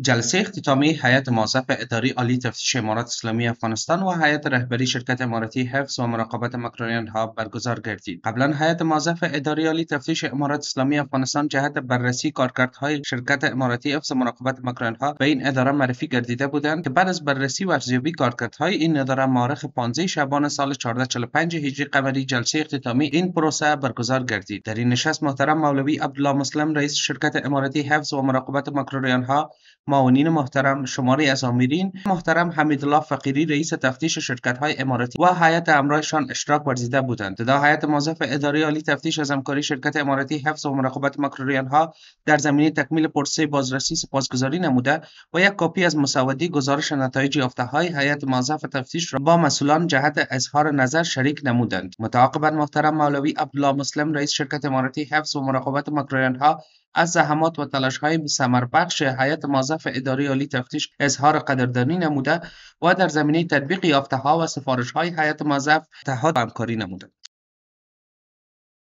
جلسه اختتامی هیئت موظف اداری عالی تفتیش امارات اسلامی افغانستان و هیئت رهبری شرکت اماراتی حفظ و مراقبت مکروریانها برگزار گردید. قبلا هیئت موظف اداری عالی تفتیش امارات اسلامی افغانستان جهت بررسی کارکردهای شرکت اماراتی حفظ و مراقبت مکروریانها به این اداره معرفی گردیده بودند که بعد از بررسی و ارزیابی کارکردهای این اداره مورخ 15 شعبان سال 1445 هجری قمری جلسه اختتامی این پروسه برگزار گردید. در این نشست محترم مولوی عبدالله مسلم رئیس شرکت اماراتی حفظ و مراقبت مکروریانها، معاونین محترم، شماری از آمیرین محترم حمیدالله فقیری رئیس تفتیش شرکت‌های اماراتی و هیئت امرایشان اشتراک ورزیده بودند. در هیئت موظف اداره عالی تفتیش از همکاری شرکت اماراتی حفظ و مراقبت مکروریانها در زمینه تکمیل پروسه بازرسی سپاسگزاری نموده و یک کپی از مسودی گزارش نتایج یافته‌های هیئت موظف تفتیش را با مسئولان جهت اظهار نظر شریک نمودند. متعاقباً محترم مولوی عبدالله مسلم رئیس شرکت اماراتی حفظ و مراقبت مکروریانها از زحمات و تلاش‌های ثمربخش هیئت موظف اداره عالی تفتیش اظهار قدردانی نموده و در زمینه تطبیق یافته‌ها و سفارش‌های هیئت موظف تعهد همکاری نمودند.